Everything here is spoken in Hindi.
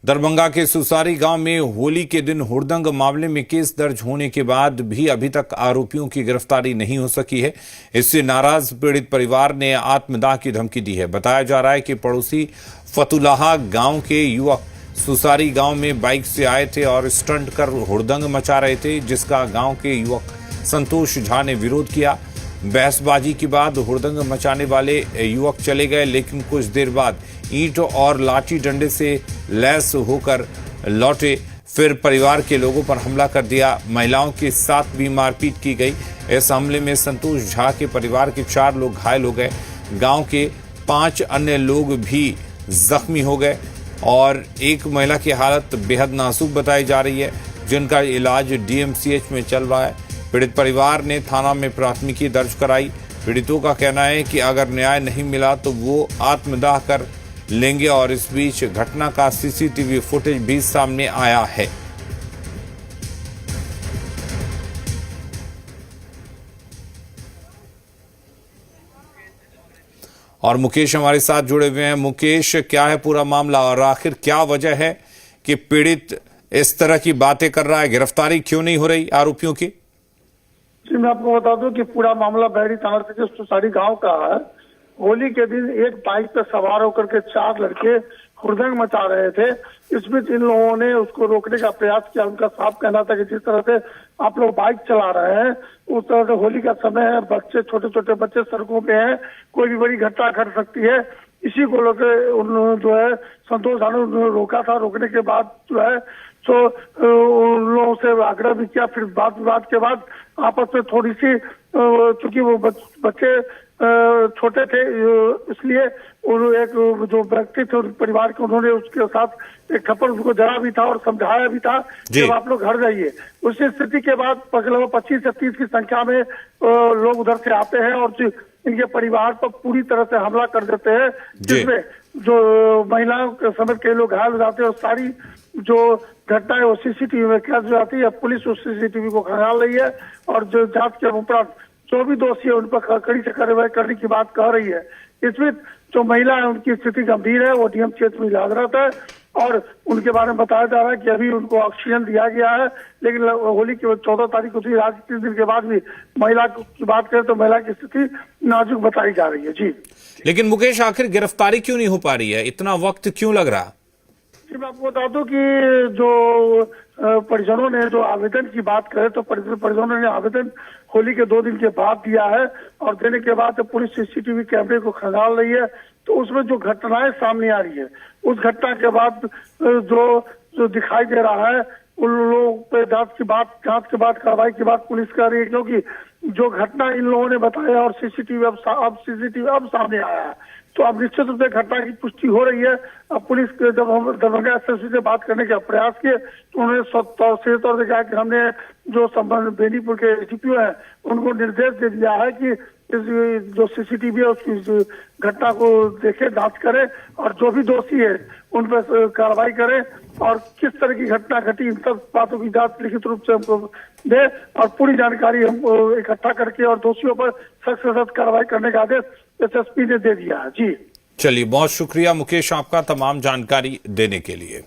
दरभंगा के सुसारी गांव में होली के दिन हुड़दंग मामले में केस दर्ज होने के बाद भी अभी तक आरोपियों की गिरफ्तारी नहीं हो सकी है। इससे नाराज पीड़ित परिवार ने आत्मदाह की धमकी दी है। बताया जा रहा है कि पड़ोसी फतुलाहा गांव के युवक सुसारी गांव में बाइक से आए थे और स्टंट कर हुड़दंग मचा रहे थे, जिसका गांव के युवक संतोष झा ने विरोध किया। बहसबाजी के बाद हुड़दंग मचाने वाले युवक चले गए, लेकिन कुछ देर बाद ईंट और लाठी डंडे से लैस होकर लौटे। फिर परिवार के लोगों पर हमला कर दिया। महिलाओं के साथ भी मारपीट की गई। इस हमले में संतोष झा के परिवार के 4 लोग घायल हो गए। गांव के 5 अन्य लोग भी जख्मी हो गए और एक महिला की हालत बेहद नाजुक बताई जा रही है, जिनका इलाज डीएमसीएच में चल रहा है। पीड़ित परिवार ने थाना में प्राथमिकी दर्ज कराई। पीड़ितों का कहना है कि अगर न्याय नहीं मिला तो वो आत्मदाह कर लेंगे और इस बीच घटना का सीसीटीवी फुटेज भी सामने आया है। और मुकेश हमारे साथ जुड़े हुए हैं। मुकेश, क्या है पूरा मामला और आखिर क्या वजह है कि पीड़ित इस तरह की बातें कर रहा है? गिरफ्तारी क्यों नहीं हो रही आरोपियों की? जी, मैं आपको बता दूं कि पूरा मामला बहरी थाना के सुसारी गांव का है। होली के दिन एक बाइक पर सवार होकर के 4 लड़के हुड़दंग मचा रहे थे। इस बीच इन लोगों ने उसको रोकने का प्रयास किया। उनका साफ कहना था कि जिस तरह से आप लोग बाइक चला रहे हैं, उस तरह से होली का समय है, बच्चे छोटे छोटे बच्चे सड़कों पे हैं, कोई भी बड़ी घटना घट सकती है। इसी को लेकर उन्होंने जो है संतोष झा ने रोका था। रोकने के बाद जो है तो उन लोगों से आग्रह भी किया। फिर बात विवाद के बाद आपस में थोड़ी सी, चूंकि वो बच्चे छोटे थे, इसलिए एक जो व्यक्ति थे परिवार के, उन्होंने उसके साथ एक थप्पड़ उसको जरा भी था और समझाया भी था कि आप लोग घर जाइए। उस स्थिति के बाद लगभग 25 से 30 की संख्या में लोग उधर से आते हैं और इनके परिवार पर पूरी तरह से हमला कर देते हैं, जिसमें जो महिलाओं के समेत कई लोग घायल हो जाते हैं और सारी जो घटना है वो सीसीटीवी में कैद हो जाती है। पुलिस उस सीसीटीवी को खंगाल रही है और जो जांच के उपरांत जो भी दोषी है उन पर कड़ी से कार्रवाई करने की बात कह रही है। इसमें जो महिला है उनकी स्थिति गंभीर है, वो डीएमसीएच में इलाजरत है और उनके बारे में बताया जा रहा है कि अभी उनको ऑक्सीजन दिया गया है। लेकिन होली की 14 तारीख को थी, आज 30 दिन के बाद भी महिला की बात करें तो महिला की स्थिति नाजुक बताई जा रही है। जी, लेकिन मुकेश, आखिर गिरफ्तारी क्यों नहीं हो पा रही है? इतना वक्त क्यों लग रहा? जी, मैं आपको बता दूं कि जो परिजनों ने जो आवेदन की बात करें तो परिजनों ने आवेदन होली के 2 दिन के बाद दिया है और देने के बाद पुलिस सीसीटीवी कैमरे को खंगाल रही है। तो उसमें जो घटनाएं सामने आ रही है, उस घटना के बाद जो दिखाई दे रहा है, उन लोगों पे जांच के बाद कार्रवाई के बाद पुलिस कर रही है, क्योंकि जो घटना इन लोगों ने बताया और सीसीटीवी अब सामने आया है, तो अब निश्चित रूप से घटना की पुष्टि हो रही है। अब पुलिस के जब हम दरभंगा एसएसपी से बात करने का प्रयास किए तो उन्होंने सीधे तौर से कहा कि हमने जो संबंध बेनीपुर के एसीपी हैं उनको निर्देश दे दिया है कि इस जो सीसीटीवी है उसकी घटना को देखे, जांच करें और जो भी दोषी है उन पर कार्रवाई करें और किस तरह की घटना घटी, इन सब बातों की जांच लिखित रूप से हमको दे और पूरी जानकारी हम इकट्ठा करके और दोषियों पर सख्त से सख्त कार्रवाई करने का आदेश एसएसपी ने दे दिया है। जी, चलिए, बहुत शुक्रिया मुकेश आपका तमाम जानकारी देने के लिए।